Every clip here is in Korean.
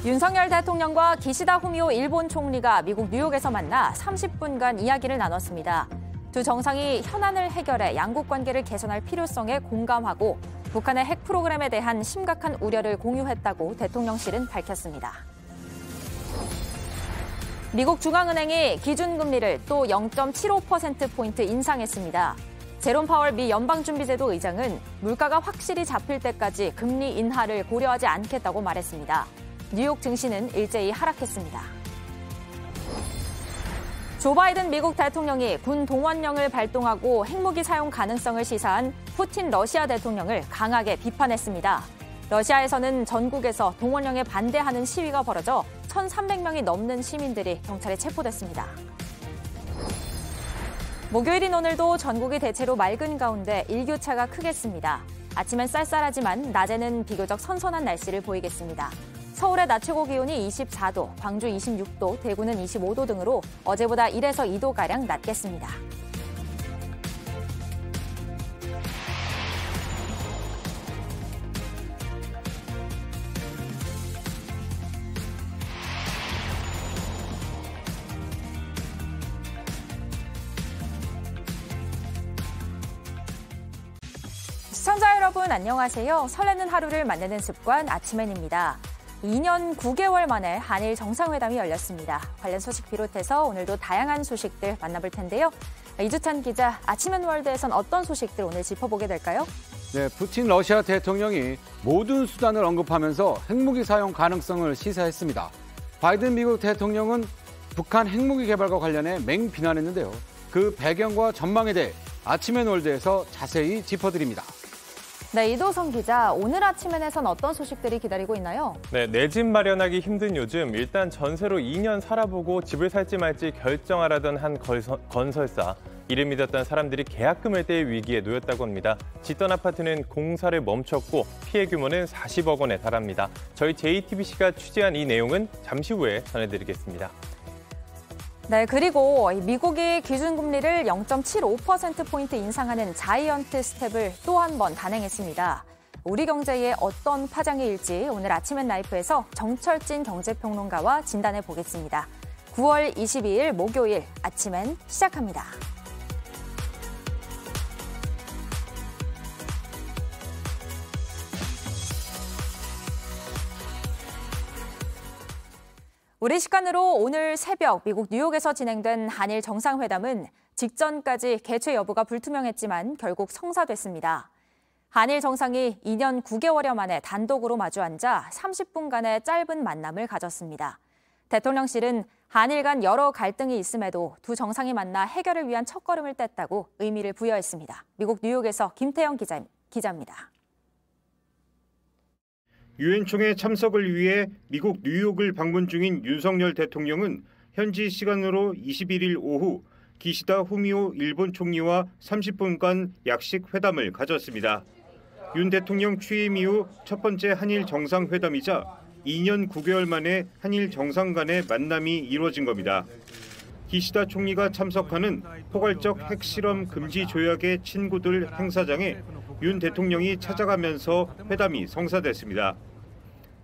윤석열 대통령과 기시다 후미오 일본 총리가 미국 뉴욕에서 만나 30분간 이야기를 나눴습니다. 두 정상이 현안을 해결해 양국 관계를 개선할 필요성에 공감하고 북한의 핵 프로그램에 대한 심각한 우려를 공유했다고 대통령실은 밝혔습니다. 미국 중앙은행이 기준금리를 또 0.75%포인트 인상했습니다. 제롬 파월 미 연방준비제도 의장은 물가가 확실히 잡힐 때까지 금리 인하를 고려하지 않겠다고 말했습니다. 뉴욕 증시는 일제히 하락했습니다. 조 바이든 미국 대통령이 군 동원령을 발동하고 핵무기 사용 가능성을 시사한 푸틴 러시아 대통령을 강하게 비판했습니다. 러시아에서는 전국에서 동원령에 반대하는 시위가 벌어져 1,300명이 넘는 시민들이 경찰에 체포됐습니다. 목요일인 오늘도 전국이 대체로 맑은 가운데 일교차가 크겠습니다. 아침엔 쌀쌀하지만 낮에는 비교적 선선한 날씨를 보이겠습니다. 서울의 낮 최고 기온이 24도, 광주 26도, 대구는 25도 등으로 어제보다 1에서 2도가량 낮겠습니다. 시청자 여러분 안녕하세요. 설레는 하루를 만드는 습관 아침엔입니다. 2년 9개월 만에 한일 정상회담이 열렸습니다. 관련 소식 비롯해서 오늘도 다양한 소식들 만나볼 텐데요. 이주찬 기자, 아침엔월드에선 어떤 소식들 오늘 짚어보게 될까요? 네, 푸틴 러시아 대통령이 모든 수단을 언급하면서 핵무기 사용 가능성을 시사했습니다. 바이든 미국 대통령은 북한 핵무기 개발과 관련해 맹비난했는데요. 그 배경과 전망에 대해 아침엔월드에서 자세히 짚어드립니다. 네, 이도성 기자, 오늘 아침엔에선 어떤 소식들이 기다리고 있나요? 네, 내 집 마련하기 힘든 요즘 일단 전세로 2년 살아보고 집을 살지 말지 결정하라던 한 건설사. 이를 믿었던 사람들이 계약금을 뗄 위기에 놓였다고 합니다. 짓던 아파트는 공사를 멈췄고 피해 규모는 40억 원에 달합니다. 저희 JTBC가 취재한 이 내용은 잠시 후에 전해드리겠습니다. 네, 그리고 미국이 기준금리를 0.75%포인트 인상하는 자이언트 스텝을 또 한 번 단행했습니다. 우리 경제에 어떤 파장이 일지 오늘 아침엔 라이프에서 정철진 경제평론가와 진단해 보겠습니다. 9월 22일 목요일 아침엔 시작합니다. 우리 시간으로 오늘 새벽 미국 뉴욕에서 진행된 한일 정상회담은 직전까지 개최 여부가 불투명했지만 결국 성사됐습니다. 한일 정상이 2년 9개월여 만에 단독으로 마주 앉아 30분간의 짧은 만남을 가졌습니다. 대통령실은 한일 간 여러 갈등이 있음에도 두 정상이 만나 해결을 위한 첫걸음을 뗐다고 의미를 부여했습니다. 미국 뉴욕에서 김태영 기자입니다. 유엔 총회 참석을 위해 미국 뉴욕을 방문 중인 윤석열 대통령은 현지 시간으로 21일 오후 기시다 후미오 일본 총리와 30분간 약식 회담을 가졌습니다. 윤 대통령 취임 이후 첫 번째 한일 정상회담이자 2년 9개월 만에 한일 정상 간의 만남이 이루어진 겁니다. 기시다 총리가 참석하는 포괄적 핵실험 금지 조약의 친구들 행사장에 윤 대통령이 찾아가면서 회담이 성사됐습니다.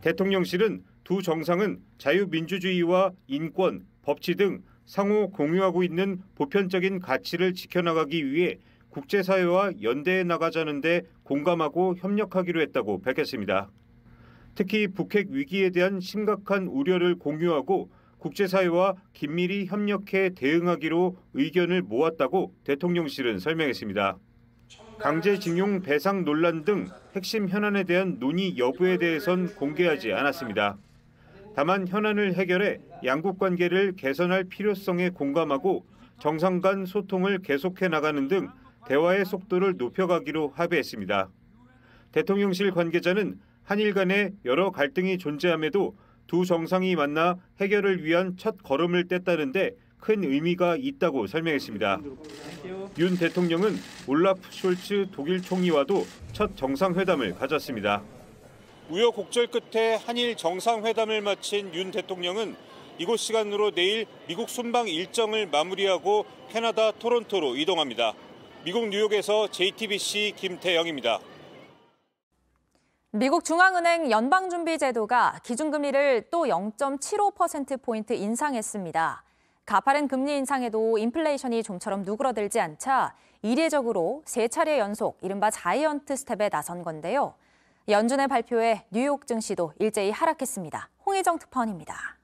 대통령실은 두 정상은 자유민주주의와 인권, 법치 등 상호 공유하고 있는 보편적인 가치를 지켜나가기 위해 국제사회와 연대해 나가자는 데 공감하고 협력하기로 했다고 밝혔습니다. 특히 북핵 위기에 대한 심각한 우려를 공유하고 국제사회와 긴밀히 협력해 대응하기로 의견을 모았다고 대통령실은 설명했습니다. 강제징용 배상 논란 등 핵심 현안에 대한 논의 여부에 대해선 공개하지 않았습니다. 다만 현안을 해결해 양국 관계를 개선할 필요성에 공감하고 정상 간 소통을 계속해 나가는 등 대화의 속도를 높여가기로 합의했습니다. 대통령실 관계자는 한일 간에 여러 갈등이 존재함에도 두 정상이 만나 해결을 위한 첫 걸음을 뗐다는데 큰 의미가 있다고 설명했습니다. 윤 대통령은 올라프 숄츠 독일 총리와도 첫 정상회담을 가졌습니다. 우여곡절 끝에 한일 정상회담을 마친 윤 대통령은 이곳 시간으로 내일 미국 순방 일정을 마무리하고 캐나다 토론토로 이동합니다. 미국 뉴욕에서 JTBC 김태영입니다. 미국 중앙은행 연방준비제도가 기준금리를 또 0.75%포인트 인상했습니다. 가파른 금리 인상에도 인플레이션이 좀처럼 누그러들지 않자 이례적으로 3차례 연속 이른바 자이언트 스텝에 나선 건데요. 연준의 발표에 뉴욕 증시도 일제히 하락했습니다. 홍희정 특파원입니다.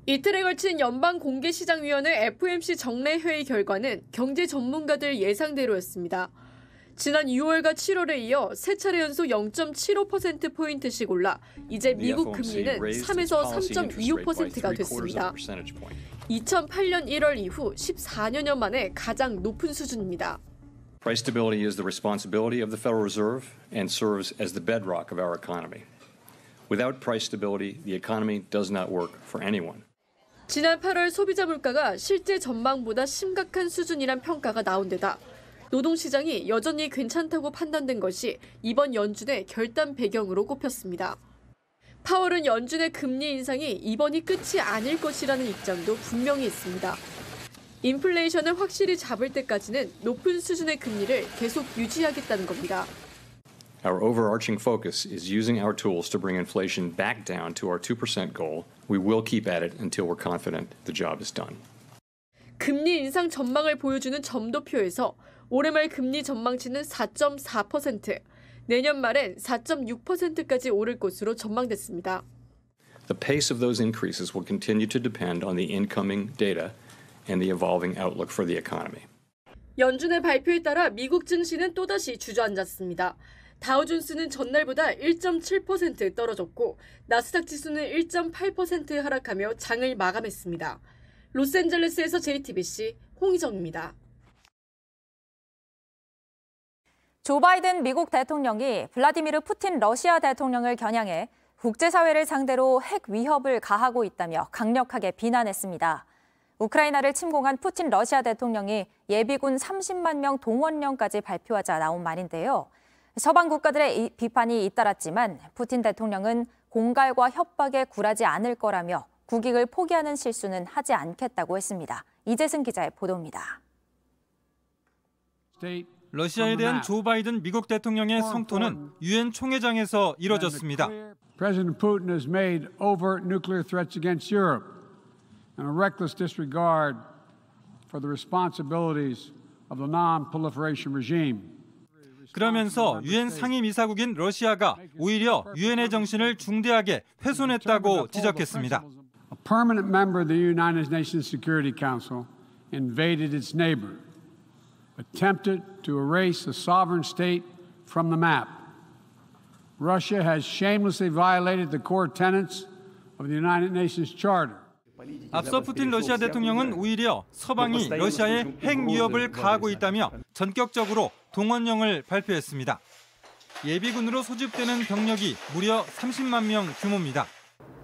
이틀에 걸친 연방공개시장위원회 FOMC 정례회의 결과는 경제 전문가들 예상대로였습니다. 지난 6월과 7월에 이어 3차례 연속 0.75%포인트씩 올라 이제 미국 금리는 3에서 3.25%가 됐습니다. 2008년 1월 이후 14년여 만에 가장 높은 수준입니다. Price stability is the responsibility of the Federal Reserve and serves as the bedrock of our economy. Without price stability, the economy does not work for anyone. 지난 8월 소비자 물가가 실제 전망보다 심각한 수준이란 평가가 나온 데다 노동시장이 여전히 괜찮다고 판단된 것이 이번 연준의 결단 배경으로 꼽혔습니다. 파월은 연준의 금리 인상이 이번이 끝이 아닐 것이라는 입장도 분명히 있습니다. 인플레이션을 확실히 잡을 때까지는 높은 수준의 금리를 계속 유지하겠다는 겁니다. Our overarching focus is using our tools to bring inflation back down to our 2% goal. We will keep at it until we're confident the job is done. 금리 인상 전망을 보여주는 점도표에서 올해 말 금리 전망치는 4.4%, 내년 말엔 4.6%까지 오를 것으로 전망됐습니다. The pace of those increases will continue to depend on the incoming data and the evolving outlook for the economy. 연준의 발표에 따라 미국 증시는 또다시 주저앉았습니다. 다우존스는 전날보다 1.7% 떨어졌고 나스닥 지수는 1.8% 하락하며 장을 마감했습니다. 로스앤젤레스에서 JTBC 홍희정입니다. 조 바이든 미국 대통령이 블라디미르 푸틴 러시아 대통령을 겨냥해 국제사회를 상대로 핵 위협을 가하고 있다며 강력하게 비난했습니다. 우크라이나를 침공한 푸틴 러시아 대통령이 예비군 30만 명 동원령까지 발표하자 나온 말인데요. 서방 국가들의 비판이 잇따랐지만 푸틴 대통령은 공갈과 협박에 굴하지 않을 거라며 국익을 포기하는 실수는 하지 않겠다고 했습니다. 이재승 기자의 보도입니다. 러시아에 대한 조 바이든 미국 대통령의 성토는 유엔 총회장에서 이뤄졌습니다. President Putin has made overt nuclear threats against Europe and a reckless disregard for the responsibilities of the non-proliferation regime. 그러면서 유엔 상임이사국인 러시아가 오히려 유엔의 정신을 중대하게 훼손했다고 지적했습니다. A permanent member of the United Nations Security Council invaded its neighbor, attempted to erase the sovereign state from the map. Russia has shamelessly violated the core tenets of the United Nations Charter. 앞서 푸틴 러시아 대통령은 오히려 서방이 러시아에 핵 위협을 가하고 있다며 전격적으로 동원령을 발표했습니다. 예비군으로 소집되는 병력이 무려 30만 명 규모입니다.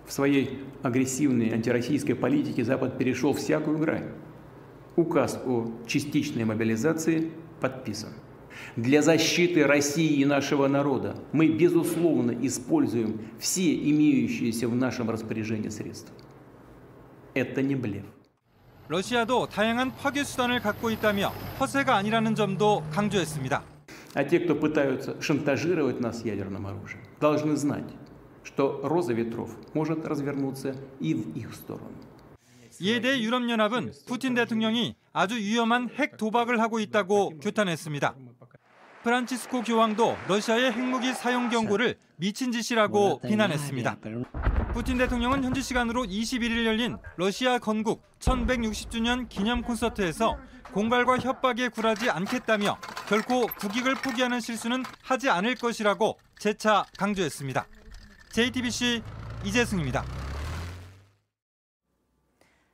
В своей агрессивной антироссийской политике Запад перешел всякую грань. Указ о частичной мобилизации подписан. Для защиты России и нашего народа мы, безусловно, используем все имеющиеся в нашем распоряжении средства. Это не блеф. 러시아도 다양한 파괴 수단을 갖고 있다며 허세가 아니라는 점도 강조했습니다. А те, кто пытаются шантажировать нас ядерным оружием, должны знать, что роза ветров может развернуться и в их сторону. 이에 대해 유럽연합은 푸틴 대통령이 아주 위험한 핵 도박을 하고 있다고 규탄했습니다. 프란치스코 교황도 러시아의 핵무기 사용 경고를 미친 짓이라고 비난했습니다. 푸틴 대통령은 현지 시간으로 21일 열린 러시아 건국 1160주년 기념 콘서트에서 공갈과 협박에 굴하지 않겠다며 결코 국익을 포기하는 실수는 하지 않을 것이라고 재차 강조했습니다. JTBC 이재승입니다.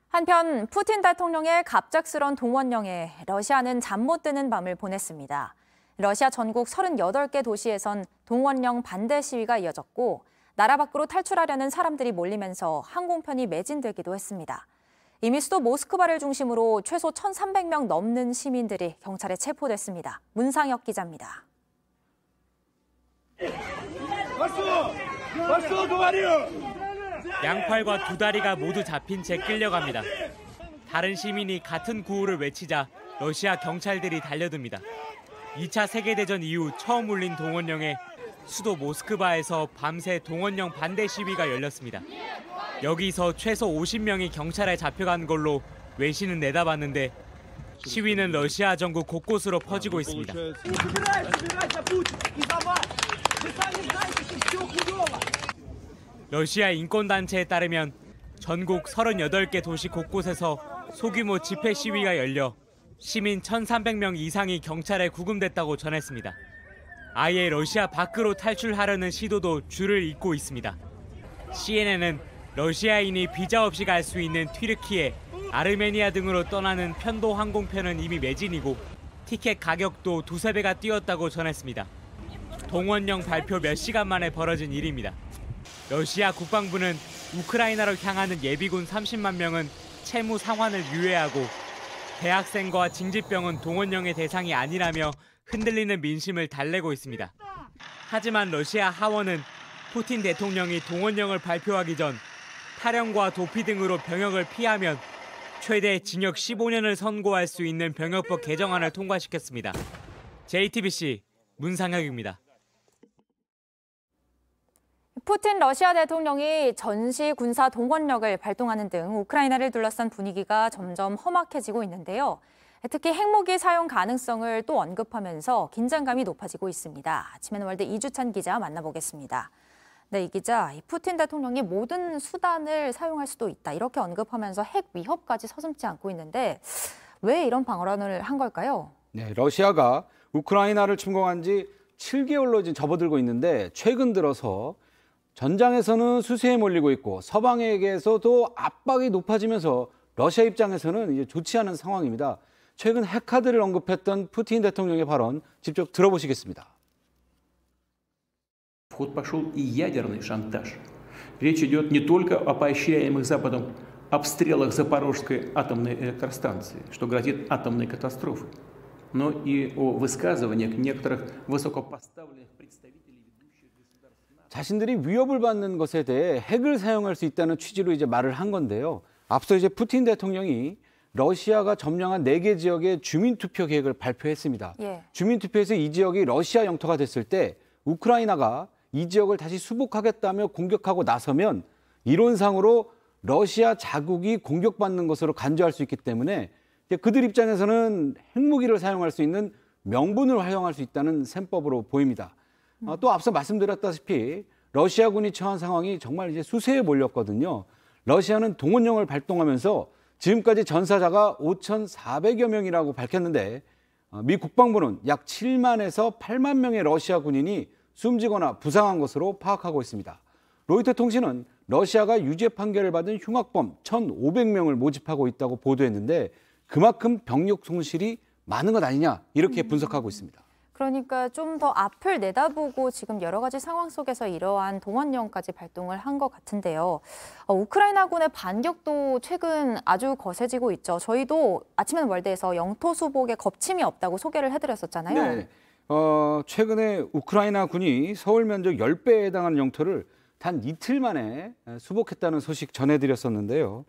한편 푸틴 대통령의 갑작스런 동원령에 러시아는 잠 못 드는 밤을 보냈습니다. 러시아 전국 38개 도시에선 동원령 반대 시위가 이어졌고 나라 밖으로 탈출하려는 사람들이 몰리면서 항공편이 매진되기도 했습니다. 이미 수도 모스크바를 중심으로 최소 1,300명 넘는 시민들이 경찰에 체포됐습니다. 문상혁 기자입니다. 양팔과 두 다리가 모두 잡힌 채 끌려갑니다. 다른 시민이 같은 구호를 외치자 러시아 경찰들이 달려듭니다. 2차 세계대전 이후 처음 울린 동원령에 수도 모스크바에서 밤새 동원령 반대 시위가 열렸습니다. 여기서 최소 50명이 경찰에 잡혀간 걸로 외신은 내다봤는데 시위는 러시아 전국 곳곳으로 퍼지고 있습니다. 러시아 인권단체에 따르면 전국 38개 도시 곳곳에서 소규모 집회 시위가 열려 시민 1,300명 이상이 경찰에 구금됐다고 전했습니다. 아예 러시아 밖으로 탈출하려는 시도도 줄을 잇고 있습니다. CNN은 러시아인이 비자 없이 갈 수 있는 튀르키예, 아르메니아 등으로 떠나는 편도 항공편은 이미 매진이고 티켓 가격도 두세 배가 뛰었다고 전했습니다. 동원령 발표 몇 시간 만에 벌어진 일입니다. 러시아 국방부는 우크라이나로 향하는 예비군 30만 명은 채무 상환을 유예하고 대학생과 징집병은 동원령의 대상이 아니라며 흔들리는 민심을 달래고 있습니다. 하지만 러시아 하원은 푸틴 대통령이 동원령을 발표하기 전 탈영과 도피 등으로 병역을 피하면 최대 징역 15년을 선고할 수 있는 병역법 개정안을 통과시켰습니다. JTBC 문상혁입니다. 푸틴 러시아 대통령이 전시 군사 동원력을 발동하는 등 우크라이나를 둘러싼 분위기가 점점 험악해지고 있는데요. 특히 핵무기 사용 가능성을 또 언급하면서 긴장감이 높아지고 있습니다. 아침에는 월드 이주찬 기자 만나보겠습니다. 네, 이 기자, 푸틴 대통령이 모든 수단을 사용할 수도 있다 이렇게 언급하면서 핵 위협까지 서슴지 않고 있는데 왜 이런 방어론을 한 걸까요? 네, 러시아가 우크라이나를 침공한 지 7개월로 지금 접어들고 있는데 최근 들어서 전장에서는 수세에 몰리고 있고 서방에게서도 압박이 높아지면서 러시아 입장에서는 이제 좋지 않은 상황입니다. 최근 핵카드를 언급했던 푸틴 대통령의 발언 직접 들어보시겠습니다. В ход пошел и ядерный шантаж. Речь идет не только о поощряемых Западом обстрелах Запорожской атомной электростанции, что грозит атомной катастрофой, но и о высказываниях некоторых высокопоставленных представителей ведущих государств. 자신들이 위협을 받는 것에 대해 핵을 사용할 수 있다는 취지로 이제 말을 한 건데요. 앞서 이제 푸틴 대통령이 러시아가 점령한 4개 지역의 주민투표 계획을 발표했습니다. 주민투표에서 이 지역이 러시아 영토가 됐을 때 우크라이나가 이 지역을 다시 수복하겠다며 공격하고 나서면 이론상으로 러시아 자국이 공격받는 것으로 간주할 수 있기 때문에 그들 입장에서는 핵무기를 사용할 수 있는 명분을 활용할 수 있다는 셈법으로 보입니다. 또 앞서 말씀드렸다시피 러시아군이 처한 상황이 정말 이제 수세에 몰렸거든요. 러시아는 동원령을 발동하면서 지금까지 전사자가 5,400여 명이라고 밝혔는데 미 국방부는 약 7만에서 8만 명의 러시아 군인이 숨지거나 부상한 것으로 파악하고 있습니다. 로이터 통신은 러시아가 유죄 판결을 받은 흉악범 1,500명을 모집하고 있다고 보도했는데 그만큼 병력 손실이 많은 것 아니냐 이렇게 분석하고 있습니다. 그러니까 좀 더 앞을 내다보고 지금 여러 가지 상황 속에서 이러한 동원령까지 발동을 한 것 같은데요. 우크라이나군의 반격도 최근 아주 거세지고 있죠. 저희도 아침엔 월드에서 영토 수복에 겁침이 없다고 소개를 해드렸었잖아요. 네. 최근에 우크라이나 군이 서울 면적 10배에 해당하는 영토를 단 이틀 만에 수복했다는 소식 전해드렸었는데요.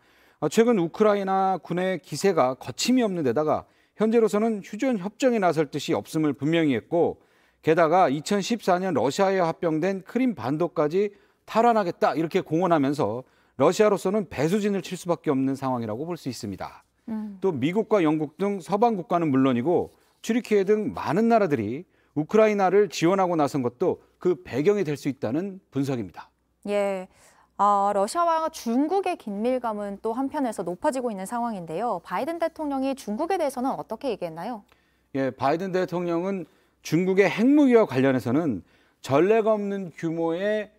최근 우크라이나 군의 기세가 거침이 없는 데다가 현재로서는 휴전 협정에 나설 뜻이 없음을 분명히 했고 게다가 2014년 러시아에 합병된 크림 반도까지 탈환하겠다 이렇게 공언하면서 러시아로서는 배수진을 칠 수밖에 없는 상황이라고 볼 수 있습니다. 또 미국과 영국 등 서방 국가는 물론이고 튀르키예 등 많은 나라들이 우크라이나를 지원하고 나선 것도 그 배경이 될 수 있다는 분석입니다. 예. 러시아와 중국의 긴밀감은 또 한편에서 높아지고 있는 상황인데요. 바이든 대통령이 중국에 대해서는 어떻게 얘기했나요? 예, 바이든 대통령은 중국의 핵무기와 관련해서는 전례가 없는 규모의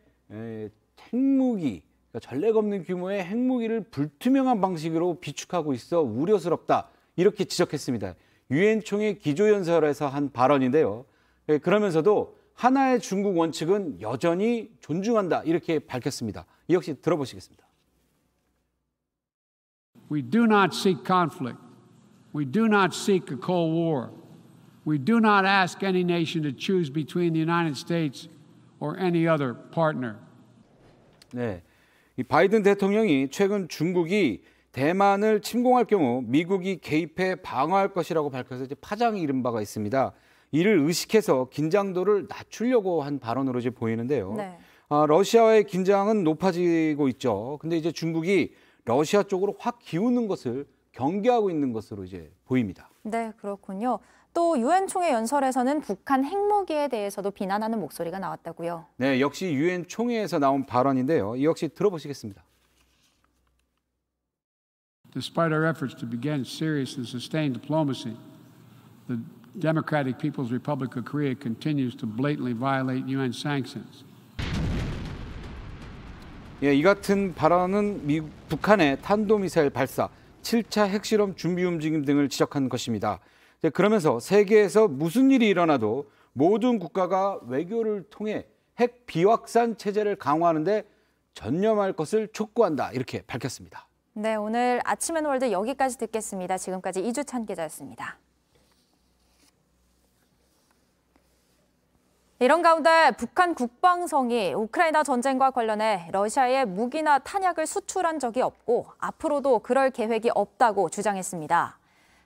핵무기를 불투명한 방식으로 비축하고 있어 우려스럽다 이렇게 지적했습니다. 유엔 총회 기조연설에서 한 발언인데요. 예, 그러면서도 하나의 중국 원칙은 여전히 존중한다 이렇게 밝혔습니다. 이 역시 들어보시겠습니다. We do not seek conflict. We do not seek a Cold War. We do not ask any nation to choose between the United States or any other partner. 네, 이 바이든 대통령이 최근 중국이 대만을 침공할 경우 미국이 개입해 방어할 것이라고 밝혀서 이제 파장이 일은 바가 있습니다. 이를 의식해서 긴장도를 낮추려고 한 발언으로 이제 보이는데요. 네. 러시아와의 긴장은 높아지고 있죠. 근데 이제 중국이 러시아 쪽으로 확 기우는 것을 경계하고 있는 것으로 이제 보입니다. 네, 그렇군요. 또 유엔 총회 연설에서는 북한 핵무기에 대해서도 비난하는 목소리가 나왔다고요. 네, 역시 유엔 총회에서 나온 발언인데요. 이 역시 들어보시겠습니다. Despite our efforts to begin serious and sustained diplomacy, the Democratic People's Republic of Korea continues to blatantly violate UN sanctions. 이 같은 발언은 북한의 탄도미사일 발사, 7차 핵실험 준비 움직임 등을 지적한 것입니다. 그러면서 세계에서 무슨 일이 일어나도 모든 국가가 외교를 통해 핵 비확산 체제를 강화하는 데 전념할 것을 촉구한다. 이렇게 밝혔습니다. 네, 오늘 아침 앤 월드 여기까지 듣겠습니다. 지금까지 이주찬 기자였습니다. 이런 가운데 북한 국방성이 우크라이나 전쟁과 관련해 러시아에 무기나 탄약을 수출한 적이 없고 앞으로도 그럴 계획이 없다고 주장했습니다.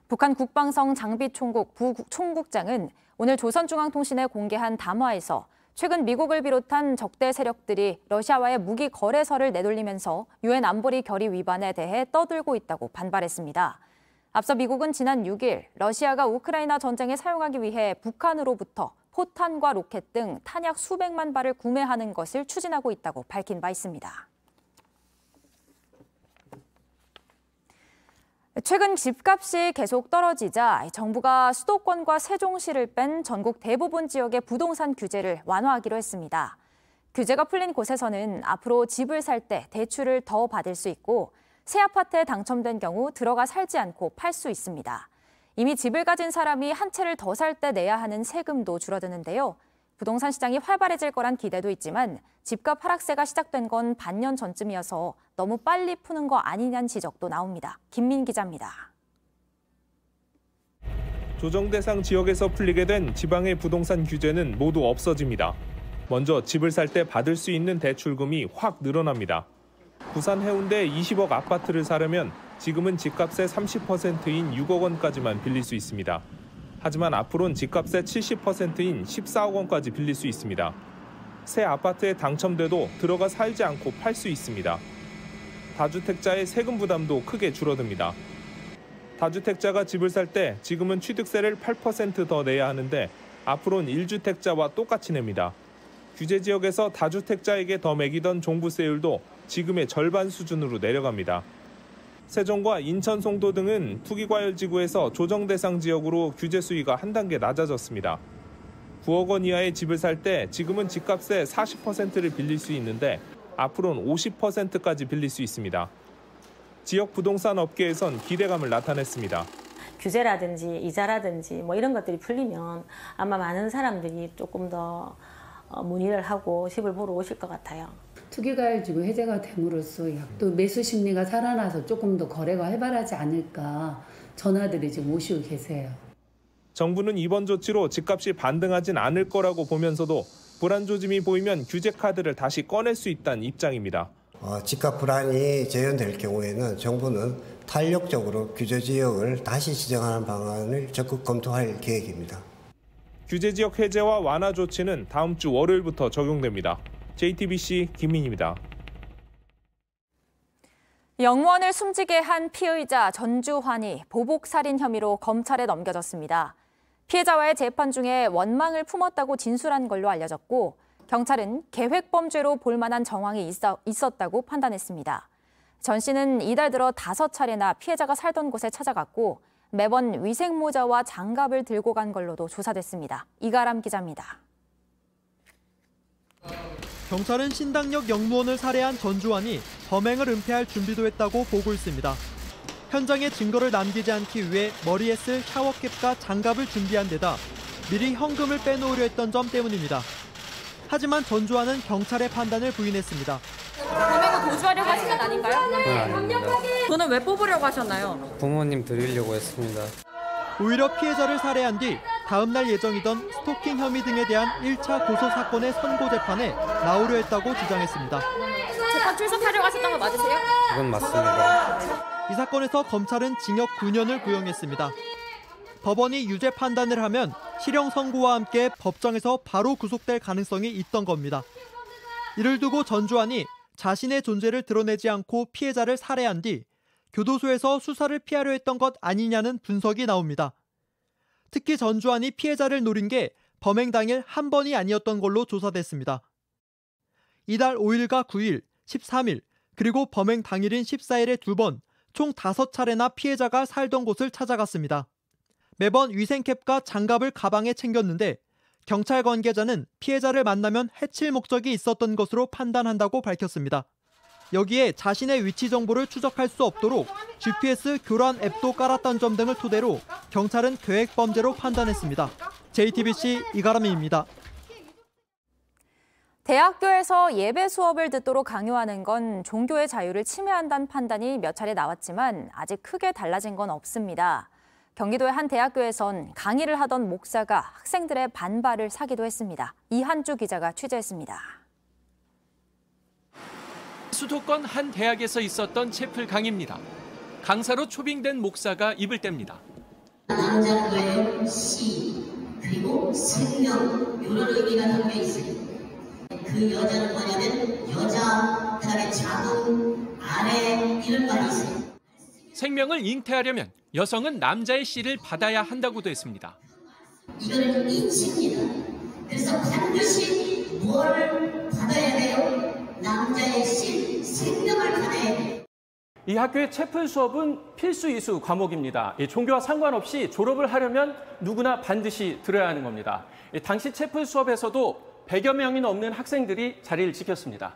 북한 국방성 장비총국 부총국장은 오늘 조선중앙통신에 공개한 담화에서 최근 미국을 비롯한 적대 세력들이 러시아와의 무기 거래설을 내돌리면서 유엔 안보리 결의 위반에 대해 떠들고 있다고 반발했습니다. 앞서 미국은 지난 6일 러시아가 우크라이나 전쟁에 사용하기 위해 북한으로부터 포탄과 로켓 등 탄약 수백만 발을 구매하는 것을 추진하고 있다고 밝힌 바 있습니다. 최근 집값이 계속 떨어지자 정부가 수도권과 세종시를 뺀 전국 대부분 지역의 부동산 규제를 완화하기로 했습니다. 규제가 풀린 곳에서는 앞으로 집을 살 때 대출을 더 받을 수 있고 새 아파트에 당첨된 경우 들어가 살지 않고 팔 수 있습니다. 이미 집을 가진 사람이 한 채를 더 살 때 내야 하는 세금도 줄어드는데요. 부동산 시장이 활발해질 거란 기대도 있지만 집값 하락세가 시작된 건 반년 전쯤이어서 너무 빨리 푸는 거 아니냐는 지적도 나옵니다. 김민 기자입니다. 조정 대상 지역에서 풀리게 된 지방의 부동산 규제는 모두 없어집니다. 먼저 집을 살 때 받을 수 있는 대출금이 확 늘어납니다. 부산 해운대 20억 아파트를 사려면 지금은 집값의 30%인 6억 원까지만 빌릴 수 있습니다. 하지만 앞으로는 집값의 70%인 14억 원까지 빌릴 수 있습니다. 새 아파트에 당첨돼도 들어가 살지 않고 팔 수 있습니다. 다주택자의 세금 부담도 크게 줄어듭니다. 다주택자가 집을 살 때 지금은 취득세를 8% 더 내야 하는데 앞으로는 1주택자와 똑같이 냅니다. 규제 지역에서 다주택자에게 더 매기던 종부세율도 지금의 절반 수준으로 내려갑니다. 세종과 인천, 송도 등은 투기과열지구에서 조정 대상 지역으로 규제 수위가 한 단계 낮아졌습니다. 9억 원 이하의 집을 살 때 지금은 집값의 40%를 빌릴 수 있는데 앞으로는 50%까지 빌릴 수 있습니다. 지역 부동산 업계에선 기대감을 나타냈습니다. 규제라든지 이자라든지 이런 것들이 풀리면 아마 많은 사람들이 조금 더 문의를 하고 집을 보러 오실 것 같아요. 투기과열지구 해제가 됨으로써 또 매수 심리가 살아나서 조금 더 거래가 활발하지 않을까 전화들이 지금 오시고 계세요. 정부는 이번 조치로 집값이 반등하진 않을 거라고 보면서도 불안 조짐이 보이면 규제 카드를 다시 꺼낼 수 있다는 입장입니다. 집값 불안이 재현될 경우에는 정부는 탄력적으로 규제 지역을 다시 지정하는 방안을 적극 검토할 계획입니다. 규제 지역 해제와 완화 조치는 다음 주 월요일부터 적용됩니다. JTBC 김민희입니다. 영무원을 숨지게 한 피의자 전주환이 보복살인 혐의로 검찰에 넘겨졌습니다. 피해자와의 재판 중에 원망을 품었다고 진술한 걸로 알려졌고 경찰은 계획범죄로 볼 만한 정황이 있었다고 판단했습니다. 전 씨는 이달 들어 5차례나 피해자가 살던 곳에 찾아갔고 매번 위생모자와 장갑을 들고 간 걸로도 조사됐습니다. 이가람 기자입니다. 경찰은 신당역 영무원을 살해한 전주환이 범행을 은폐할 준비도 했다고 보고 있습니다. 현장에 증거를 남기지 않기 위해 머리에 쓸 샤워캡과 장갑을 준비한 데다 미리 현금을 빼놓으려 했던 점 때문입니다. 하지만 전주환은 경찰의 판단을 부인했습니다. 범행을 도주하려고 하신 건 아닌가요? 네, 아닙니다. 돈은 왜 뽑으려고 하셨나요? 부모님 드리려고 했습니다. 오히려 피해자를 살해한 뒤 다음 날 예정이던 스토킹 혐의 등에 대한 1차 고소 사건의 선고 재판에 나오려 했다고 주장했습니다. 재판 출석하려고 하셨던 거 맞으세요? 그건 맞습니다. 이 사건에서 검찰은 징역 9년을 구형했습니다. 법원이 유죄 판단을 하면 실형 선고와 함께 법정에서 바로 구속될 가능성이 있던 겁니다. 이를 두고 전주환이 자신의 존재를 드러내지 않고 피해자를 살해한 뒤 교도소에서 수사를 피하려 했던 것 아니냐는 분석이 나옵니다. 특히 전주환이 피해자를 노린 게 범행 당일 한 번이 아니었던 걸로 조사됐습니다. 이달 5일과 9일, 13일, 그리고 범행 당일인 14일에 2번, 총 5차례나 피해자가 살던 곳을 찾아갔습니다. 매번 위생캡과 장갑을 가방에 챙겼는데 경찰 관계자는 피해자를 만나면 해칠 목적이 있었던 것으로 판단한다고 밝혔습니다. 여기에 자신의 위치 정보를 추적할 수 없도록 GPS 교란 앱도 깔았던 점 등을 토대로 경찰은 계획 범죄로 판단했습니다. JTBC 이가람입니다. 대학교에서 예배 수업을 듣도록 강요하는 건 종교의 자유를 침해한다는 판단이 몇 차례 나왔지만 아직 크게 달라진 건 없습니다. 경기도의 한 대학교에선 강의를 하던 목사가 학생들의 반발을 사기도 했습니다. 이한주 기자가 취재했습니다. 수도권 한 대학에서 있었던 채플 강의입니다. 강사로 초빙된 목사가 입을 뗍니다. 남자교회 시 그리고 생명 이런 의미가 담겨 있어요. 그 여자는 뭐냐면 여자, 그다음에 자궁, 아래 이런 말이 있어요. 생명을 잉태하려면 여성은 남자의 씨를 받아야 한다고도 했습니다. 이거는 인치입니다. 그래서 반드시 뭘 받아야 돼요? 남자의 씨, 생명을 받아야 돼요. 이 학교의 채플 수업은 필수 이수 과목입니다. 종교와 상관없이 졸업을 하려면 누구나 반드시 들어야 하는 겁니다. 당시 채플 수업에서도 100여 명이 넘는 학생들이 자리를 지켰습니다.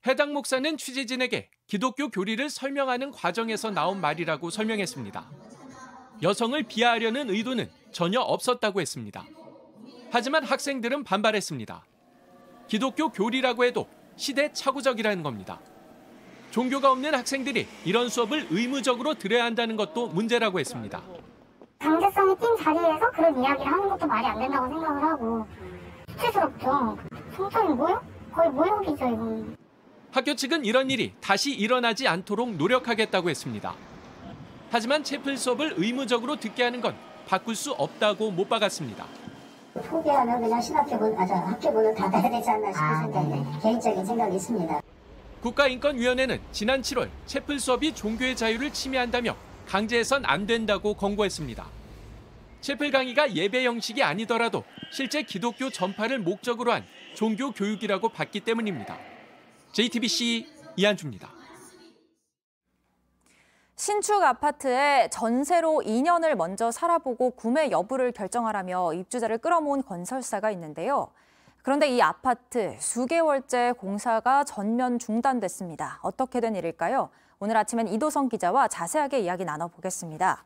해당 목사는 취재진에게 기독교 교리를 설명하는 과정에서 나온 말이라고 설명했습니다. 여성을 비하하려는 의도는 전혀 없었다고 했습니다. 하지만 학생들은 반발했습니다. 기독교 교리라고 해도 시대착오적이라는 겁니다. 종교가 없는 학생들이 이런 수업을 의무적으로 들어야 한다는 것도 문제라고 했습니다. 강제성이 띈 자리에서 그런 이야기를 하는 것도 말이 안 된다고 생각을 하고 수치스럽죠. 성적이 뭐요? 거의 모욕이죠, 이건. 학교 측은 이런 일이 다시 일어나지 않도록 노력하겠다고 했습니다. 하지만 채플 수업을 의무적으로 듣게 하는 건 바꿀 수 없다고 못 박았습니다. 포기하면 그냥 학교 문을 닫아야 되지 않나 싶은 생각이 개인적인 생각이 있습니다. 국가인권위원회는 지난 7월 채플 수업이 종교의 자유를 침해한다며 강제해선 안 된다고 권고했습니다. 채플 강의가 예배 형식이 아니더라도 실제 기독교 전파를 목적으로 한 종교 교육이라고 봤기 때문입니다. JTBC 이한주입니다. 신축 아파트에 전세로 2년을 먼저 살아보고 구매 여부를 결정하라며 입주자를 끌어모은 건설사가 있는데요. 그런데 이 아파트 수개월째 공사가 전면 중단됐습니다. 어떻게 된 일일까요? 오늘 아침엔 이도성 기자와 자세하게 이야기 나눠보겠습니다.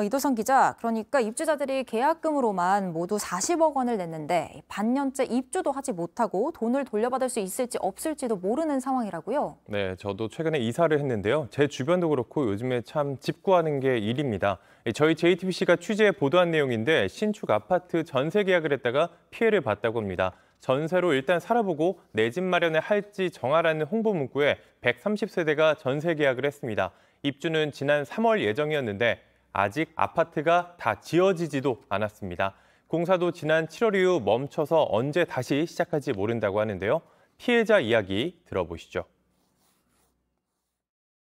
이도성 기자, 그러니까 입주자들이 계약금으로만 모두 40억 원을 냈는데 반년째 입주도 하지 못하고 돈을 돌려받을 수 있을지 없을지도 모르는 상황이라고요? 네, 저도 최근에 이사를 했는데요. 제 주변도 그렇고 요즘에 참 집 구하는 게 일입니다. 저희 JTBC가 취재해 보도한 내용인데 신축 아파트 전세 계약을 했다가 피해를 봤다고 합니다. 전세로 일단 살아보고 내 집 마련에 할지 정하라는 홍보 문구에 130세대가 전세 계약을 했습니다. 입주는 지난 3월 예정이었는데 아직 아파트가 다 지어지지도 않았습니다. 공사도 지난 7월 이후 멈춰서 언제 다시 시작할지 모른다고 하는데요. 피해자 이야기 들어보시죠.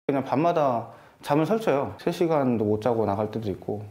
그냥 밤마다 잠을 설쳐요. 3시간도 못 자고 나갈 때도 있고.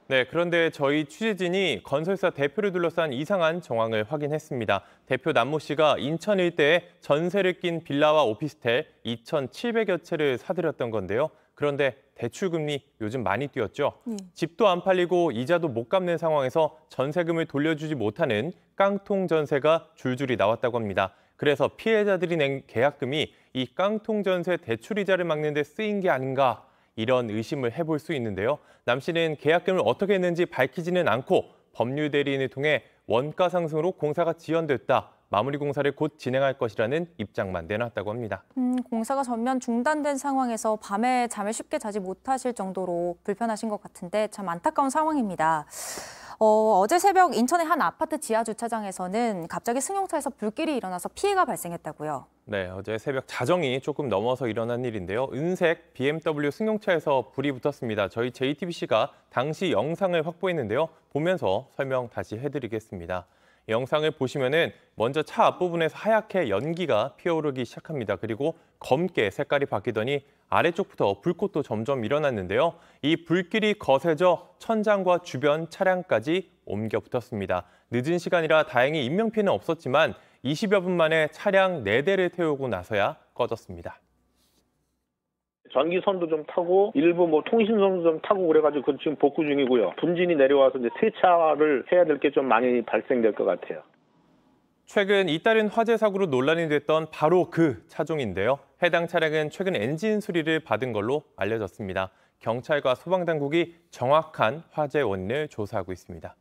네, 그런데 저희 취재진이 건설사 대표를 둘러싼 이상한 정황을 확인했습니다. 대표 남모 씨가 인천 일대에 전세를 낀 빌라와 오피스텔 2,700여 채를 사들였던 건데요. 그런데 대출금리 요즘 많이 뛰었죠. 집도 안 팔리고 이자도 못 갚는 상황에서 전세금을 돌려주지 못하는 깡통 전세가 줄줄이 나왔다고 합니다. 그래서 피해자들이 낸 계약금이 이 깡통 전세 대출 이자를 막는 데 쓰인 게 아닌가 이런 의심을 해볼 수 있는데요. 남 씨는 계약금을 어떻게 했는지 밝히지는 않고 법률 대리인을 통해 원가 상승으로 공사가 지연됐다. 마무리 공사를 곧 진행할 것이라는 입장만 내놨다고 합니다. 공사가 전면 중단된 상황에서 밤에 잠을 쉽게 자지 못하실 정도로 불편하신 것 같은데 참 안타까운 상황입니다. 어제 새벽 인천의 한 아파트 지하 주차장에서는 갑자기 승용차에서 불길이 일어나서 피해가 발생했다고요. 네, 어제 새벽 자정이 조금 넘어서 일어난 일인데요. 은색 BMW 승용차에서 불이 붙었습니다. 저희 JTBC가 당시 영상을 확보했는데요. 보면서 설명 다시 해드리겠습니다. 영상을 보시면은 먼저 차 앞부분에서 하얗게 연기가 피어오르기 시작합니다. 그리고 검게 색깔이 바뀌더니 아래쪽부터 불꽃도 점점 일어났는데요. 이 불길이 거세져 천장과 주변 차량까지 옮겨 붙었습니다. 늦은 시간이라 다행히 인명피해는 없었지만 20여 분 만에 차량 4대를 태우고 나서야 꺼졌습니다. 전기선도 좀 타고 일부 통신선도 좀 타고 그래가지고 그건 지금 복구 중이고요. 분진이 내려와서 이제 세차를 해야 될 게 좀 많이 발생될 것 같아요. 최근 잇따른 화재 사고로 논란이 됐던 바로 그 차종인데요. 해당 차량은 최근 엔진 수리를 받은 걸로 알려졌습니다. 경찰과 소방당국이 정확한 화재 원인을 조사하고 있습니다.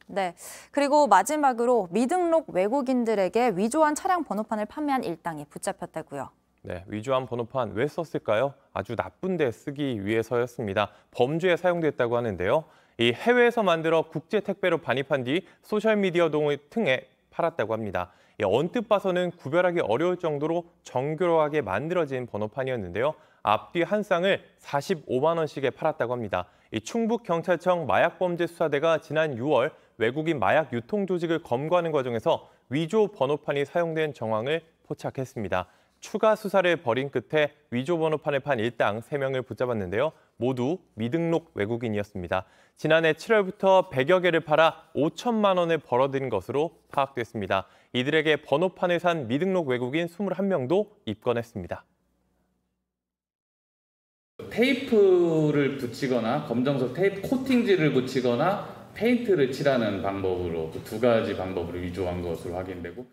네. 그리고 마지막으로 미등록 외국인들에게 위조한 차량 번호판을 판매한 일당이 붙잡혔다고요. 네, 위조한 번호판 왜 썼을까요? 아주 나쁜 데 쓰기 위해서였습니다. 범죄에 사용됐다고 하는데요. 이 해외에서 만들어 국제 택배로 반입한 뒤 소셜미디어 등을 통해 팔았다고 합니다. 언뜻 봐서는 구별하기 어려울 정도로 정교하게 만들어진 번호판이었는데요. 앞뒤 한 쌍을 45만 원씩에 팔았다고 합니다. 충북경찰청 마약범죄수사대가 지난 6월 외국인 마약 유통 조직을 검거하는 과정에서 위조 번호판이 사용된 정황을 포착했습니다. 추가 수사를 벌인 끝에 위조 번호판을 판 일당 3명을 붙잡았는데요. 모두 미등록 외국인이었습니다. 지난해 7월부터 100여 개를 팔아 5천만 원을 벌어들인 것으로 파악됐습니다. 이들에게 번호판을 산 미등록 외국인 21명도 입건했습니다. 테이프를 붙이거나 검정색 테이프 코팅지를 붙이거나 페인트를 칠하는 방법으로 그 2가지 방법으로 위조한 것으로 확인되고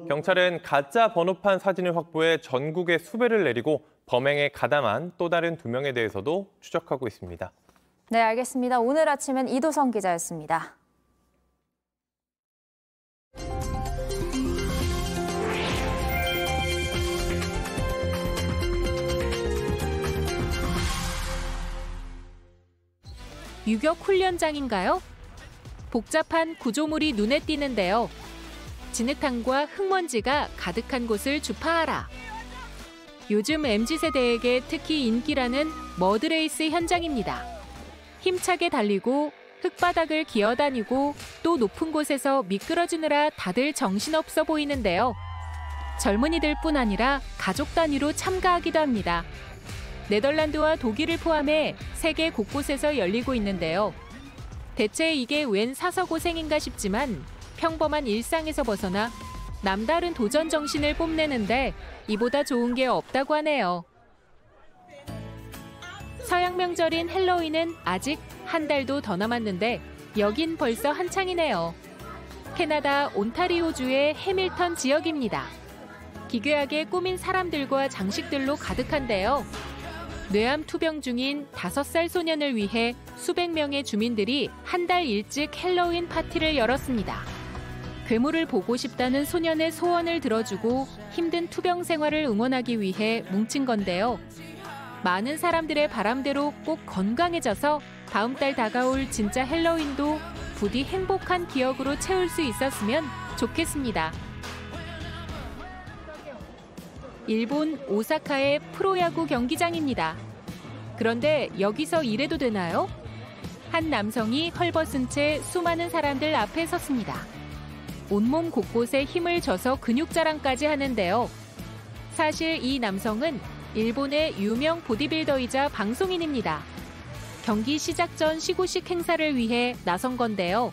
경찰은 가짜 번호판 사진을 확보해 전국에 수배를 내리고 범행에 가담한 또 다른 2명에 대해서도 추적하고 있습니다. 네, 알겠습니다. 오늘 아침엔 이도성 기자였습니다. 유격 훈련장인가요? 복잡한 구조물이 눈에 띄는데요. 진흙탕과 흙먼지가 가득한 곳을 주파하라. 요즘 MZ세대에게 특히 인기라는 머드레이스 현장입니다. 힘차게 달리고 흙바닥을 기어다니고 또 높은 곳에서 미끄러지느라 다들 정신없어 보이는데요. 젊은이들뿐 아니라 가족 단위로 참가하기도 합니다. 네덜란드와 독일을 포함해 세계 곳곳에서 열리고 있는데요. 대체 이게 웬 사서고생인가 싶지만 평범한 일상에서 벗어나 남다른 도전 정신을 뽐내는데 이보다 좋은 게 없다고 하네요. 서양 명절인 헬로윈은 아직 한 달도 더 남았는데 여긴 벌써 한창이네요. 캐나다 온타리오주의 해밀턴 지역입니다. 기괴하게 꾸민 사람들과 장식들로 가득한데요. 뇌암 투병 중인 5살 소년을 위해 수백 명의 주민들이 한 달 일찍 헬로윈 파티를 열었습니다. 괴물을 보고 싶다는 소년의 소원을 들어주고 힘든 투병 생활을 응원하기 위해 뭉친 건데요. 많은 사람들의 바람대로 꼭 건강해져서 다음 달 다가올 진짜 헬로윈도 부디 행복한 기억으로 채울 수 있었으면 좋겠습니다. 일본 오사카의 프로야구 경기장입니다. 그런데 여기서 이래도 되나요? 한 남성이 헐벗은 채 수많은 사람들 앞에 섰습니다. 온몸 곳곳에 힘을 줘서 근육 자랑까지 하는데요. 사실 이 남성은 일본의 유명 보디빌더이자 방송인입니다. 경기 시작 전 시구식 행사를 위해 나선 건데요.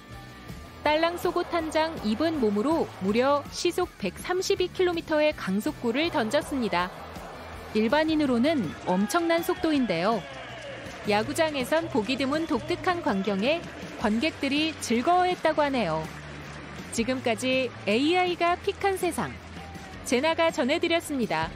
딸랑 속옷 한 장 입은 몸으로 무려 시속 132km의 강속구를 던졌습니다. 일반인으로는 엄청난 속도인데요. 야구장에선 보기 드문 독특한 광경에 관객들이 즐거워했다고 하네요. 지금까지 AI가 픽한 세상, 제나가 전해드렸습니다.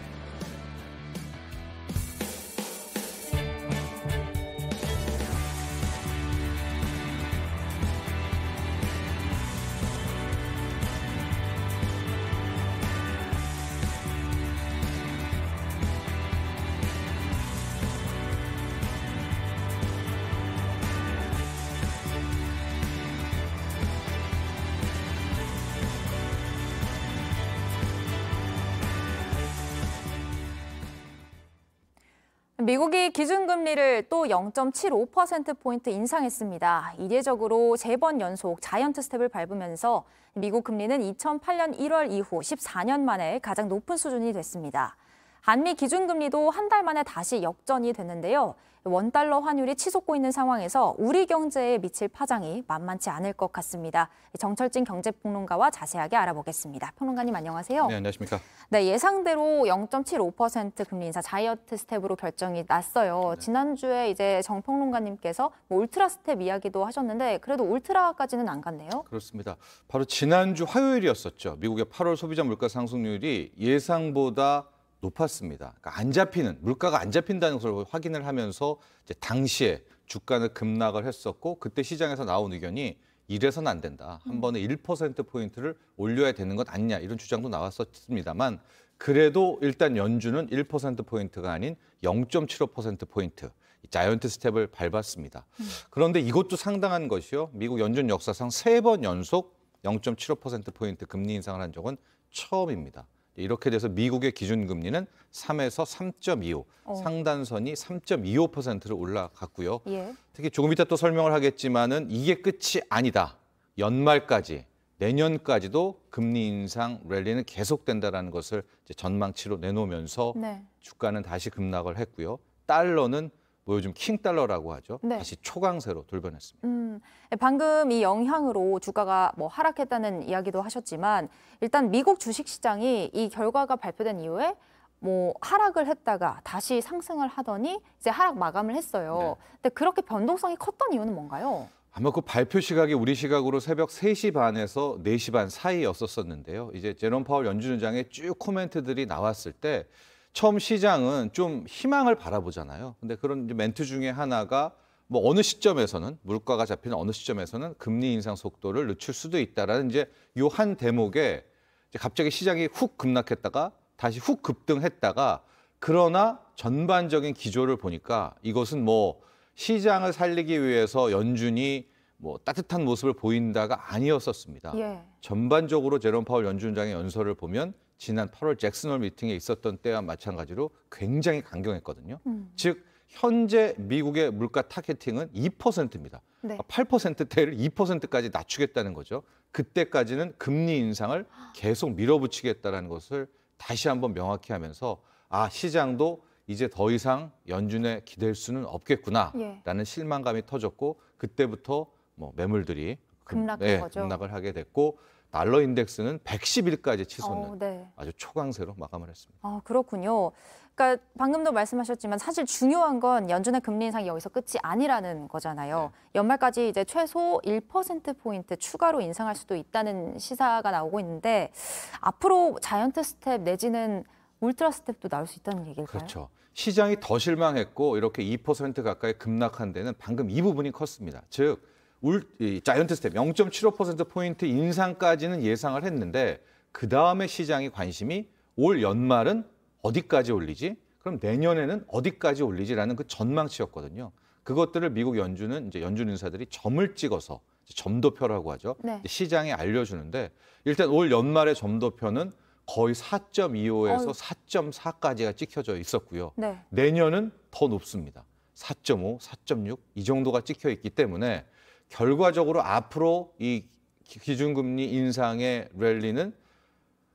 미국이 기준금리를 또 0.75%포인트 인상했습니다. 이례적으로 3번 연속 자이언트 스텝을 밟으면서 미국 금리는 2008년 1월 이후 14년 만에 가장 높은 수준이 됐습니다. 한미 기준금리도 한 달 만에 다시 역전이 됐는데요. 원달러 환율이 치솟고 있는 상황에서 우리 경제에 미칠 파장이 만만치 않을 것 같습니다. 정철진 경제평론가와 자세하게 알아보겠습니다. 평론가님 안녕하세요. 네, 안녕하십니까. 네, 예상대로 0.75% 금리 인사 자이언트 스텝으로 결정이 났어요. 네. 지난주에 이제 정 평론가님께서 울트라 스텝 이야기도 하셨는데 그래도 울트라까지는 안 갔네요. 그렇습니다. 바로 지난주 화요일이었었죠. 미국의 8월 소비자 물가 상승률이 예상보다 높았습니다. 그러니까 안 잡히는, 물가가 안 잡힌다는 것을 확인을 하면서 이제 당시에 주가는 급락을 했었고 그때 시장에서 나온 의견이 이래서는 안 된다. 한 번에 1%포인트를 올려야 되는 것 아니냐 이런 주장도 나왔었습니다만 그래도 일단 연준은 1%포인트가 아닌 0.75%포인트 자이언트 스텝을 밟았습니다. 그런데 이것도 상당한 것이요. 미국 연준 역사상 3번 연속 0.75%포인트 금리 인상을 한 적은 처음입니다. 이렇게 돼서 미국의 기준금리는 3에서 3.25, 상단선이 3.25%로 올라갔고요. 예. 특히 조금 이따 또 설명을 하겠지만은 이게 끝이 아니다. 연말까지, 내년까지도 금리 인상 랠리는 계속된다라는 것을 이제 전망치로 내놓으면서 네. 주가는 다시 급락을 했고요. 달러는 뭐 요즘 킹달러라고 하죠. 네. 다시 초강세로 돌변했습니다. 방금 이 영향으로 주가가 뭐 하락했다는 이야기도 하셨지만 일단 미국 주식시장이 이 결과가 발표된 이후에 뭐 하락을 했다가 다시 상승을 하더니 이제 하락 마감을 했어요. 네. 근데 그렇게 변동성이 컸던 이유는 뭔가요? 아마 그 발표 시각이 우리 시각으로 새벽 3시 반에서 4시 반 사이였었는데요. 이제 제롬 파월 연준의장의 쭉 코멘트들이 나왔을 때 처음 시장은 좀 희망을 바라보잖아요. 근데 그런 멘트 중에 하나가 뭐 어느 시점에서는 물가가 잡히는 어느 시점에서는 금리 인상 속도를 늦출 수도 있다라는 이제 요 한 대목에 이제 갑자기 시장이 훅 급락했다가 다시 훅 급등했다가 그러나 전반적인 기조를 보니까 이것은 뭐 시장을 살리기 위해서 연준이 뭐 따뜻한 모습을 보인다가 아니었었습니다. 예. 전반적으로 제롬 파월 연준장의 연설을 보면 지난 8월 잭슨홀 미팅에 있었던 때와 마찬가지로 굉장히 강경했거든요. 즉 현재 미국의 물가 타겟팅은 2%입니다. 네. 8%대를 2%까지 낮추겠다는 거죠. 그때까지는 금리 인상을 계속 밀어붙이겠다는 것을 다시 한번 명확히 하면서 아 시장도 이제 더 이상 연준에 기댈 수는 없겠구나라는 예. 실망감이 터졌고 그때부터 뭐 매물들이 급락을 하게 됐고 달러 인덱스는 110일까지 치솟는 네. 아주 초강세로 마감을 했습니다. 아, 그렇군요. 그러니까 방금도 말씀하셨지만 사실 중요한 건 연준의 금리 인상이 여기서 끝이 아니라는 거잖아요. 네. 연말까지 이제 최소 1%포인트 추가로 인상할 수도 있다는 시사가 나오고 있는데 앞으로 자이언트 스텝 내지는 울트라 스텝도 나올 수 있다는 얘기일까요? 그렇죠. 시장이 더 실망했고 이렇게 2% 가까이 급락한 데는 방금 이 부분이 컸습니다. 즉 자이언트 스텝 0.75%포인트 인상까지는 예상을 했는데 그다음에 시장의 관심이 올 연말은 어디까지 올리지? 그럼 내년에는 어디까지 올리지라는 그 전망치였거든요. 그것들을 미국 연준은 이제 연준 인사들이 점을 찍어서 점도표라고 하죠. 네. 시장에 알려주는데 일단 올 연말의 점도표는 거의 4.25에서 4.4까지가 찍혀져 있었고요. 네. 내년은 더 높습니다. 4.5, 4.6 이 정도가 찍혀 있기 때문에 결과적으로 앞으로 이 기준금리 인상의 랠리는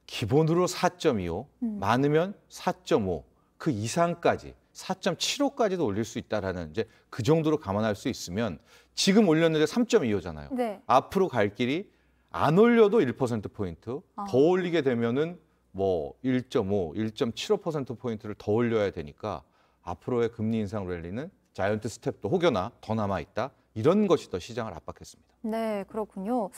기본으로 4.25, 많으면 4.5, 그 이상까지 4.75까지도 올릴 수 있다라는 이제 그 정도로 감안할 수 있으면 지금 올렸는데 3.25잖아요. 네. 앞으로 갈 길이 안 올려도 1%포인트, 더 올리게 되면은 뭐 1.5, 1.75%포인트를 더 올려야 되니까 앞으로의 금리 인상 랠리는 자이언트 스텝도 혹여나 더 남아있다. 이런 것이 더 시장을 압박했습니다. 네, 그렇군요.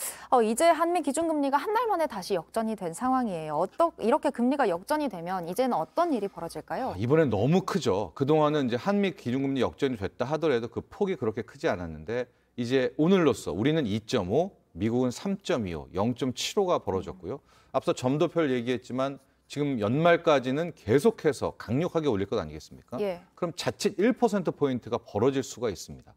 이제 한미 기준금리가 한 달 만에 다시 역전이 된 상황이에요. 이렇게 금리가 역전이 되면 이제는 어떤 일이 벌어질까요? 이번엔 너무 크죠. 그동안은 이제 한미 기준금리 역전이 됐다 하더라도 그 폭이 그렇게 크지 않았는데 이제 오늘로써 우리는 2.5, 미국은 3.25, 0.75가 벌어졌고요. 앞서 점도표를 얘기했지만 지금 연말까지는 계속해서 강력하게 올릴 것 아니겠습니까? 예. 그럼 자칫 1%포인트가 벌어질 수가 있습니다.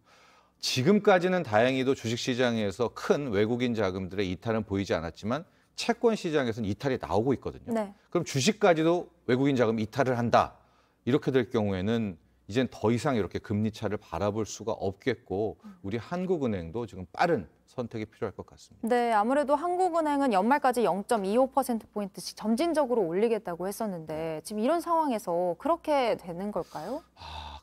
지금까지는 다행히도 주식시장에서 큰 외국인 자금들의 이탈은 보이지 않았지만 채권 시장에서는 이탈이 나오고 있거든요. 네. 그럼 주식까지도 외국인 자금 이탈을 한다. 이렇게 될 경우에는 이젠 더 이상 이렇게 금리 차를 바라볼 수가 없겠고 우리 한국은행도 지금 빠른 선택이 필요할 것 같습니다. 네, 아무래도 한국은행은 연말까지 0.25%포인트씩 점진적으로 올리겠다고 했었는데 지금 이런 상황에서 그렇게 되는 걸까요?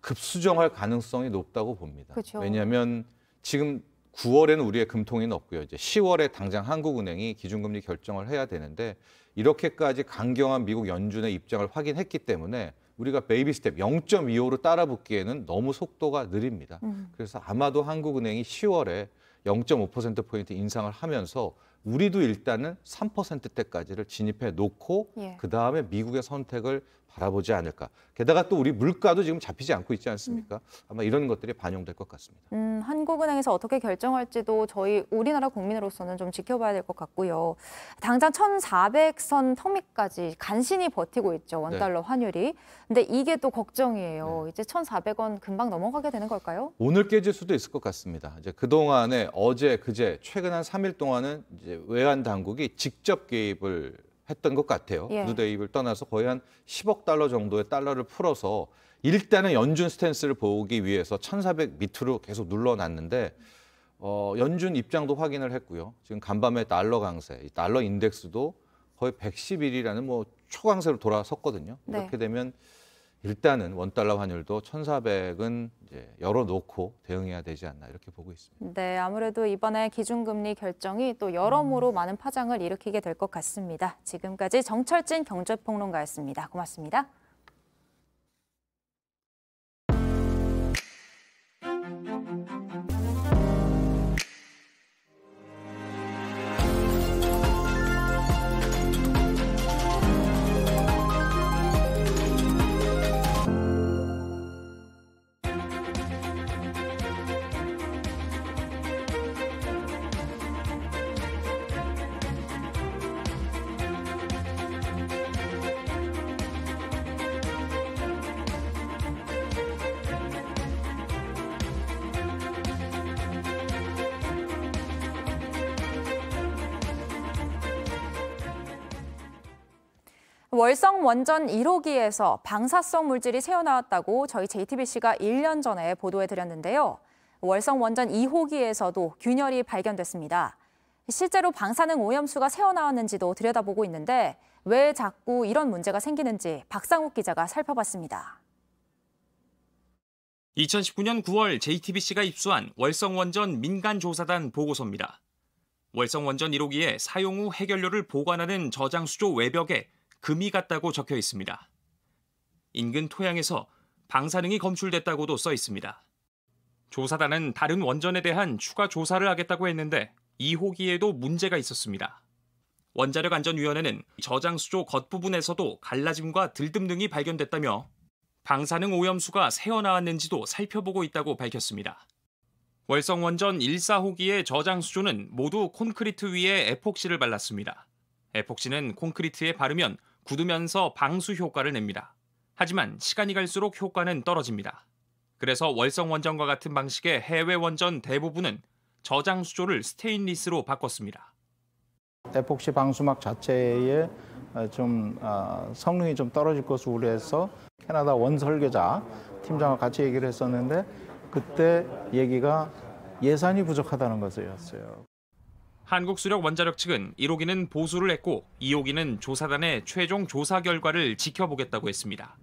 급수정할 가능성이 높다고 봅니다. 그렇죠. 왜냐하면 지금 9월에는 우리의 금통위는 없고요. 이제 10월에 당장 한국은행이 기준금리 결정을 해야 되는데 이렇게까지 강경한 미국 연준의 입장을 확인했기 때문에 우리가 베이비 스텝 0.25로 따라붙기에는 너무 속도가 느립니다. 그래서 아마도 한국은행이 10월에 0.5%포인트 인상을 하면서 우리도 일단은 3%대까지를 진입해 놓고 그다음에 미국의 선택을 바라보지 않을까. 게다가 또 우리 물가도 지금 잡히지 않고 있지 않습니까? 아마 이런 것들이 반영될 것 같습니다. 한국은행에서 어떻게 결정할지도 우리나라 국민으로서는 좀 지켜봐야 될 것 같고요. 당장 1,400선 턱 밑까지 간신히 버티고 있죠. 원달러 환율이. 근데 이게 또 걱정이에요. 이제 1,400원 금방 넘어가게 되는 걸까요? 오늘 깨질 수도 있을 것 같습니다. 이제 그동안에 어제, 그제 최근 한 3일 동안은 이제 외환 당국이 직접 개입을 했던 것 같아요. 누대입을 떠나서 거의 한 10억 달러 정도의 달러를 풀어서 일단은 연준 스탠스를 보기 위해서 1,400 밑으로 계속 눌러놨는데 연준 입장도 확인을 했고요. 지금 간밤에 달러 강세, 이 달러 인덱스도 거의 111이라는 뭐 초강세로 돌아섰거든요. 이렇게 되면 일단은 원달러 환율도 1,400은 이제 열어놓고 대응해야 되지 않나 이렇게 보고 있습니다. 네, 아무래도 이번에 기준금리 결정이 또 여러모로 많은 파장을 일으키게 될 것 같습니다. 지금까지 정철진 경제평론가였습니다. 고맙습니다. 월성 원전 1호기에서 방사성 물질이 새어나왔다고 저희 JTBC가 1년 전에 보도해드렸는데요. 월성 원전 2호기에서도 균열이 발견됐습니다. 실제로 방사능 오염수가 새어나왔는지도 들여다보고 있는데 왜 자꾸 이런 문제가 생기는지 박상욱 기자가 살펴봤습니다. 2019년 9월 JTBC가 입수한 월성원전 민간조사단 보고서입니다. 월성원전 1호기에 사용 후 해결료를 보관하는 저장수조 외벽에 금이 갔다고 적혀 있습니다. 인근 토양에서 방사능이 검출됐다고도 써 있습니다. 조사단은 다른 원전에 대한 추가 조사를 하겠다고 했는데 2호기에도 문제가 있었습니다. 원자력안전위원회는 저장수조 겉부분에서도 갈라짐과 들뜸 등이 발견됐다며 방사능 오염수가 새어나왔는지도 살펴보고 있다고 밝혔습니다. 월성원전 1, 4호기의 저장수조는 모두 콘크리트 위에 에폭시를 발랐습니다. 에폭시는 콘크리트에 바르면 굳으면서 방수 효과를 냅니다. 하지만 시간이 갈수록 효과는 떨어집니다. 그래서 월성원전과 같은 방식의 해외 원전 대부분은 저장수조를 스테인리스로 바꿨습니다. 에폭시 방수막 자체의 성능이 좀 떨어질 것을 우려해서 캐나다 원설계자 팀장과 같이 얘기를 했었는데 그때 얘기가 예산이 부족하다는 것이었어요. 한국수력원자력 측은 1호기는 보수를 했고 2호기는 조사단의 최종 조사 결과를 지켜보겠다고 했습니다.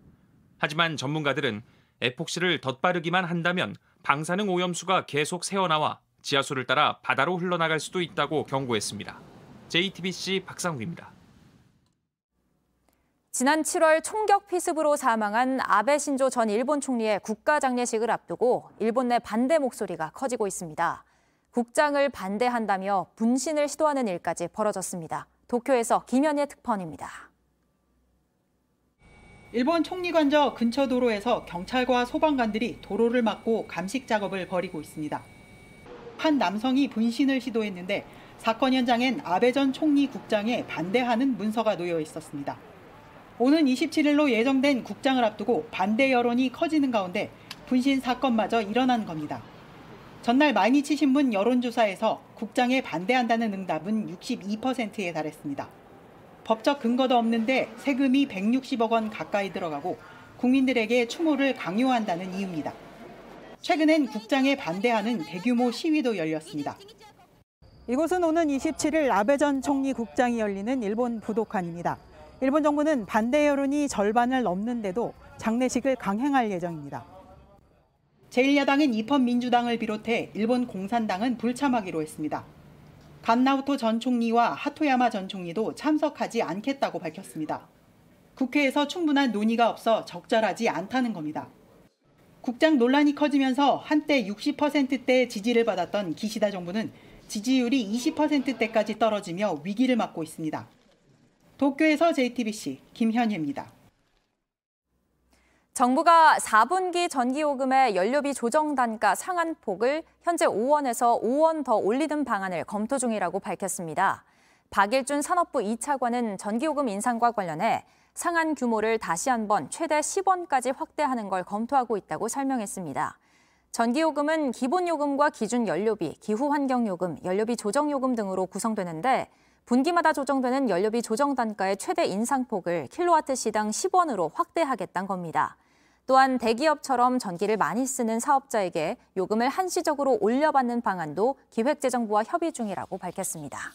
하지만 전문가들은 에폭시를 덧바르기만 한다면 방사능 오염수가 계속 새어나와 지하수를 따라 바다로 흘러나갈 수도 있다고 경고했습니다. JTBC 박상욱입니다. 지난 7월 총격 피습으로 사망한 아베 신조 전 일본 총리의 국가장례식을 앞두고 일본 내 반대 목소리가 커지고 있습니다. 국장을 반대한다며 분신을 시도하는 일까지 벌어졌습니다. 도쿄에서 김현예 특파원입니다. 일본 총리관저 근처 도로에서 경찰과 소방관들이 도로를 막고 감식 작업을 벌이고 있습니다. 한 남성이 분신을 시도했는데 사건 현장엔 아베 전 총리 국장에 반대하는 문서가 놓여 있었습니다. 오는 27일로 예정된 국장을 앞두고 반대 여론이 커지는 가운데 분신 사건마저 일어난 겁니다. 전날 마이니치 신문 여론조사에서 국장에 반대한다는 응답은 62%에 달했습니다. 법적 근거도 없는데 세금이 160억 원 가까이 들어가고 국민들에게 추모를 강요한다는 이유입니다. 최근엔 국장에 반대하는 대규모 시위도 열렸습니다. 이곳은 오는 27일 아베 전 총리 국장이 열리는 일본 부도칸입니다. 일본 정부는 반대 여론이 절반을 넘는데도 장례식을 강행할 예정입니다. 제1야당인 입헌민주당을 비롯해 일본 공산당은 불참하기로 했습니다. 간나우토 전 총리와 하토야마 전 총리도 참석하지 않겠다고 밝혔습니다. 국회에서 충분한 논의가 없어 적절하지 않다는 겁니다. 국장 논란이 커지면서 한때 60%대 지지를 받았던 기시다 정부는 지지율이 20%대까지 떨어지며 위기를 맞고 있습니다. 도쿄에서 JTBC 김현희입니다. 정부가 4분기 전기요금의 연료비 조정 단가 상한폭을 현재 5원에서 5원 더 올리는 방안을 검토 중이라고 밝혔습니다. 박일준 산업부 2차관은 전기요금 인상과 관련해 상한 규모를 다시 한번 최대 10원까지 확대하는 걸 검토하고 있다고 설명했습니다. 전기요금은 기본요금과 기준연료비, 기후환경요금, 연료비 조정요금 등으로 구성되는데 분기마다 조정되는 연료비 조정 단가의 최대 인상폭을 킬로와트 시당 10원으로 확대하겠다는 겁니다. 또한 대기업처럼 전기를 많이 쓰는 사업자에게 요금을 한시적으로 올려받는 방안도 기획재정부와 협의 중이라고 밝혔습니다.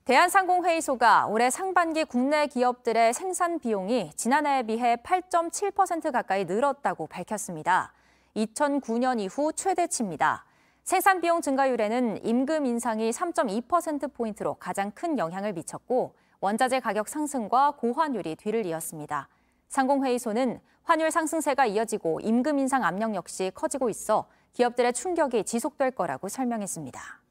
대한상공회의소가 올해 상반기 국내 기업들의 생산 비용이 지난해에 비해 8.7% 가까이 늘었다고 밝혔습니다. 2009년 이후 최대치입니다. 생산 비용 증가율에는 임금 인상이 3.2%포인트로 가장 큰 영향을 미쳤고 원자재 가격 상승과 고환율이 뒤를 이었습니다. 상공회의소는 환율 상승세가 이어지고 임금 인상 압력 역시 커지고 있어 기업들의 충격이 지속될 거라고 설명했습니다.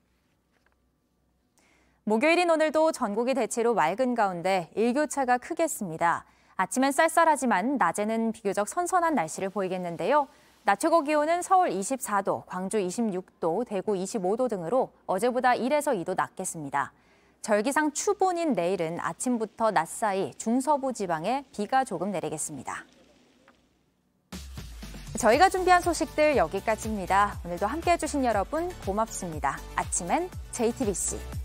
목요일인 오늘도 전국이 대체로 맑은 가운데 일교차가 크겠습니다. 아침엔 쌀쌀하지만 낮에는 비교적 선선한 날씨를 보이겠는데요. 낮 최고 기온은 서울 24도, 광주 26도, 대구 25도 등으로 어제보다 1에서 2도 낮겠습니다. 절기상 추분인 내일은 아침부터 낮 사이 중서부 지방에 비가 조금 내리겠습니다. 저희가 준비한 소식들 여기까지입니다. 오늘도 함께해 주신 여러분 고맙습니다. 아침엔 JTBC.